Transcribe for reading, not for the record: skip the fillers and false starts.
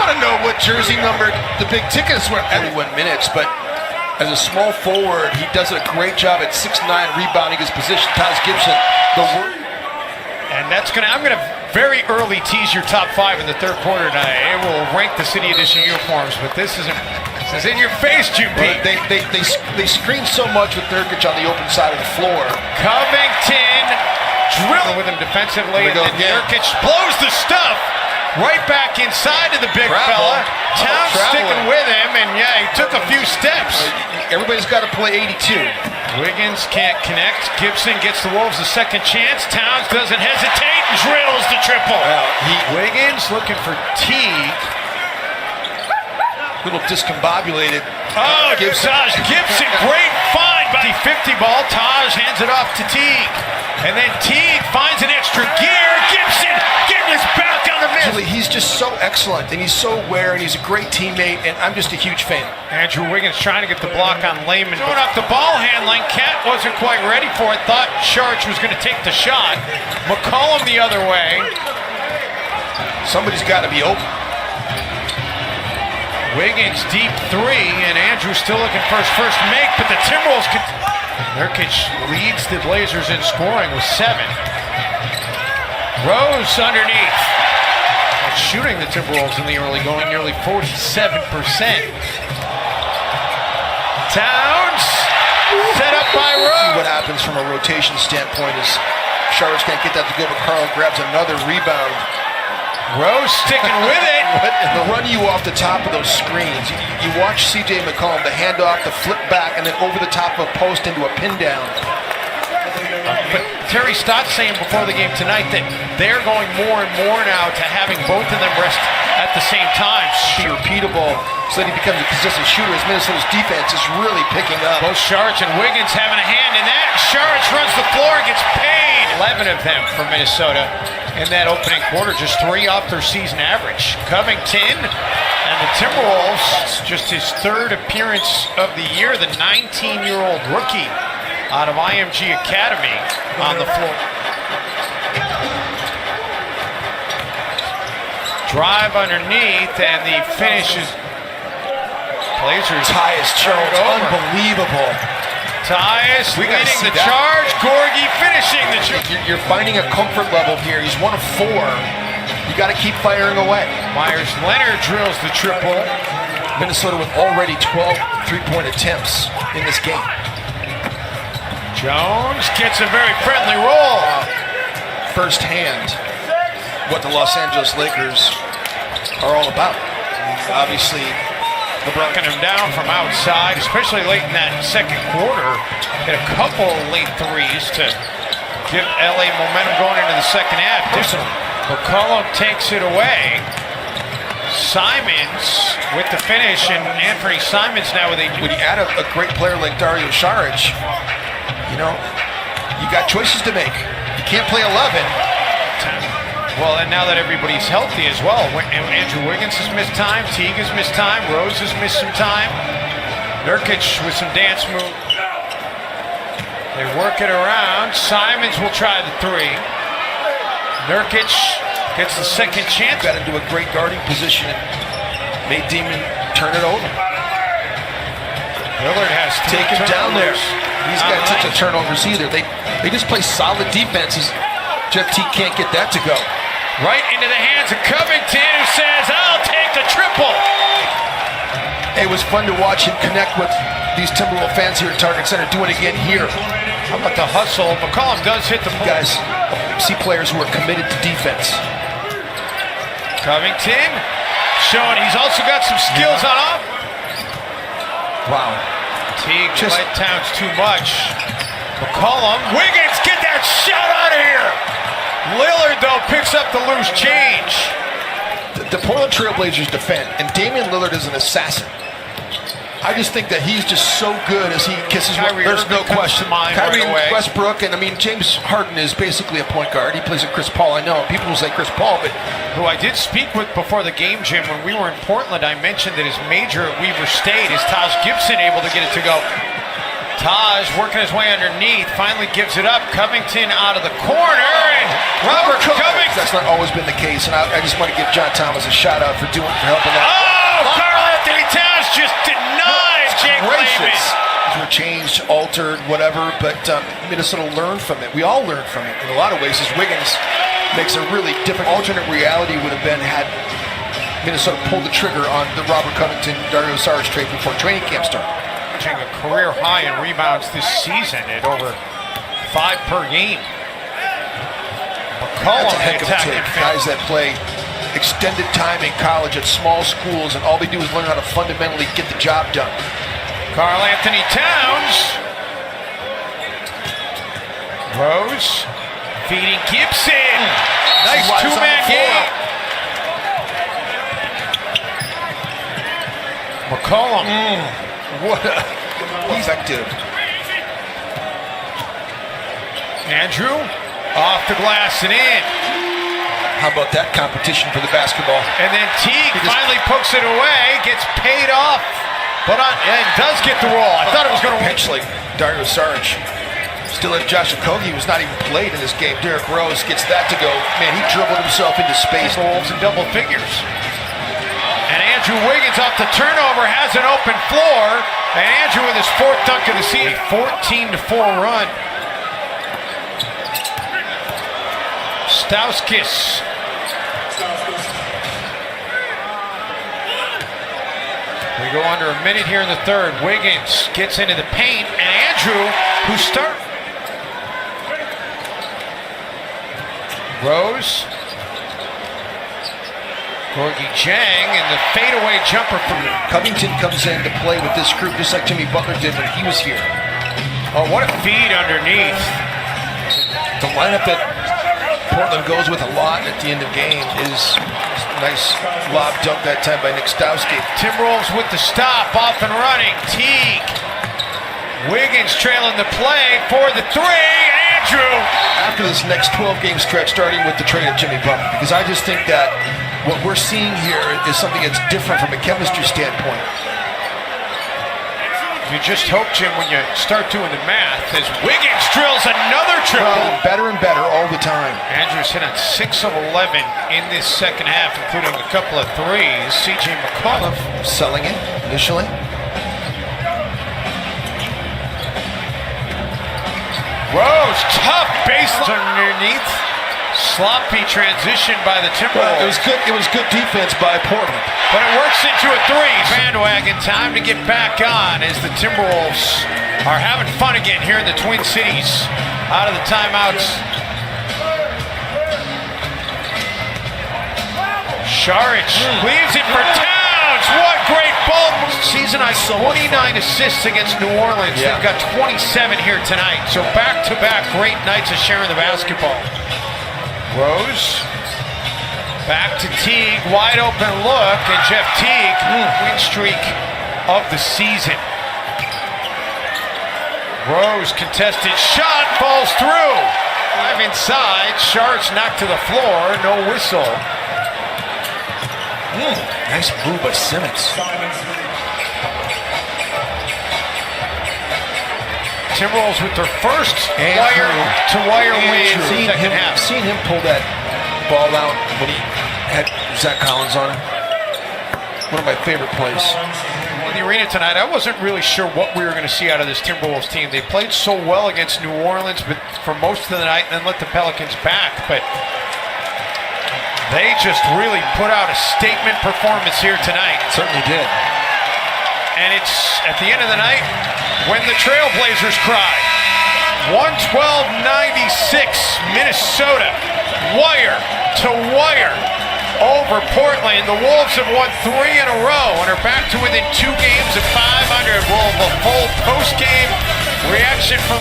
want to know what jersey number the big tickets were. 71 minutes, but as a small forward, he does a great job at 6'9", rebounding his position. Taj Gibson, and that's I'm gonna very early tease your top 5 in the third quarter tonight. It will rank the City Edition uniforms, but this is in your face, Jim P. They screen so much with Nurkic on the open side of the floor. Covington drilling with him defensively, and then Nurkic blows the stuff right back inside of the big fella. Towns sticking with him, and yeah, he took a few steps. Everybody's got to play 82. Wiggins can't connect. Gibson gets the Wolves a second chance. Towns doesn't hesitate and drills the triple. Wiggins looking for Teague. Little discombobulated. Oh, Taj Gibson, great find by the 50 ball. Taj hands it off to Teague. And then Teague finds an extra gear. Gibson getting his back on the miss. He's just so excellent, and he's so aware, and he's a great teammate, and I'm just a huge fan. Andrew Wiggins trying to get the block on Layman. Going off the ball handling. Cat wasn't quite ready for it. Thought Sharch was going to take the shot. McCollum the other way. Somebody's got to be open. Wiggins deep 3, and Andrew still looking for his first make, but the Timberwolves Nurkic leads the Blazers in scoring with 7. Rose underneath. Shooting the Timberwolves in the early going nearly 47%. Towns set up by Rose. What happens from a rotation standpoint is Charlotte can't get that to go, but Carl grabs another rebound. Rose sticking with it. The run you off the top of those screens. You watch C.J. McCollum, the handoff, the flip back, and then over the top of a post into a pin down. But Terry Stotts saying before the game tonight that they're going more and more now to having both of them rest at the same time. Be repeatable so that he becomes a consistent shooter as Minnesota's defense is really picking up. Both Sharch and Wiggins having a hand in that. Sharch runs the floor and gets paid. 11 of them for Minnesota in that opening quarter, just 3 off their season average. Covington and the Timberwolves, just his 3rd appearance of the year, the 19-year-old rookie out of IMG Academy on the floor. Drive underneath, and the finish is Blazers. Tyus Jones, unbelievable. Tyus leading the charge. Gorgie finishing the charge. You're finding a comfort level here. He's 1 of 4. You got to keep firing away. Myers Leonard drills the triple. Minnesota with already 12 3-point attempts in this game. Jones gets a very friendly roll. Firsthand what the Los Angeles Lakers are all about. Obviously, LeBron him down from outside, especially late in that second quarter. Hit a couple late threes to give LA momentum going into the second half. McCollum takes it away. Simons with the finish, and Anthony Simons now with a... When you add a great player like Dario Saric, you know, you got choices to make. You can't play 11. Well, and now that everybody's healthy as well, Andrew Wiggins has missed time, Teague has missed time, Rose has missed some time, Nurkic with some dance move. They work it around. Simons will try the 3. Nurkic gets the second chance. Got into a great guarding position and made Demon turn it over. Lillard has taken down there. He's got such a turnovers either. They just play solid defenses. Jeff Teague can't get that to go. Right into the hands of Covington, who says, "I'll take the triple." It was fun to watch him connect with these Timberwolves fans here at Target Center. Do it again here. How about the hustle? McCollum does hit the guys. See players who are committed to defense. Covington showing he's also got some skills on off. Wow. Teague let Towns too much. McCollum, Wiggins, get that shot out of here. Lillard, though, picks up the loose change. The Portland Trail Blazers defend, and Damian Lillard is an assassin. I just think that he's just so good as he kisses. There's no question. Kyrie Westbrook, and I mean James Harden is basically a point guard. He plays with Chris Paul. I know people will say Chris Paul, but who I did speak with before the game, Jim, when we were in Portland, I mentioned that his major at Weber State is Taj Gibson able to get it to go. Taj working his way underneath, finally gives it up. Covington out of the corner, and Robert Covington. That's not always been the case, and I just want to give John Thomas a shout out for helping that. Oh, Karl-Anthony Towns just denied Jake Layman. These were changed, altered, whatever, but Minnesota learned from it. We all learned from it in a lot of ways. As Wiggins makes a really different alternate reality would have been had Minnesota pulled the trigger on the Robert Covington, Dario Saric trade before training camp started. A career high in rebounds this season at over 5 per game. McCollum, that's a heck of a take. Guys that play extended time in college at small schools, and all they do is learn how to fundamentally get the job done. Karl-Anthony Towns. Rose feeding Gibson. Nice two-man game. McCollum. What a effective. Andrew off the glass and in. How about that competition for the basketball? And then Teague finally pokes it away, gets paid off, and does get the roll. I thought it was going to eventually. Dario Saric still had Josh Okogie, who's not even played in this game. Derrick Rose gets that to go. Man, he dribbled himself into space. Wolves in double figures. And Andrew Wiggins off the turnover has an open floor. And Andrew with his 4th dunk of the season. 14-4 run. Stauskas. We go under a minute here in the third. Wiggins gets into the paint. And Andrew, who starts. Rose. Gorgie Jang, and the fadeaway jumper from Covington comes in to play with this group just like Jimmy Butler did when he was here. Oh, what a feed underneath. The lineup that Portland goes with a lot at the end of game is a nice lob dunk that time by Nick Stauskas. Timberwolves with the stop, off and running. Teague. Wiggins trailing the play for the 3. Andrew. After this next 12-game stretch, starting with the trade of Jimmy Butler, because I just think that what we're seeing here is something that's different from a chemistry standpoint. You just hope, Jim, when you start doing the math, as Wiggins drills another triple. Better and better all the time. Andrews hit on 6 of 11 in this second half, including a couple of threes. C.J. McCollum selling it initially. Rose, tough baseline underneath. Sloppy transition by the Timberwolves. It was good defense by Portland. But it works into a 3. Bandwagon, time to get back on as the Timberwolves are having fun again here in the Twin Cities. Out of the timeouts. Saric leaves it for Towns. What great ball season. 29 assists against New Orleans. Yeah. They've got 27 here tonight. So back-to-back great nights of sharing the basketball. Rose, back to Teague, wide open look, and Jeff Teague, win streak of the season. Rose, contested shot, falls through. 5 inside, Sharks knocked to the floor, no whistle. Nice move by Simmons. Timberwolves with their first wire-to-wire win in the second half. Seeing him pull that ball out when he had Zach Collins on him. One of my favorite plays. In the arena tonight, I wasn't really sure what we were going to see out of this Timberwolves team. They played so well against New Orleans but for most of the night and then let the Pelicans back. But they just really put out a statement performance here tonight. Certainly did. And it's at the end of the night when the Trailblazers cry. 112-96, Minnesota, wire to wire over Portland. The Wolves have won 3 in a row and are back to within 2 games of 500. We'll have a full post-game reaction from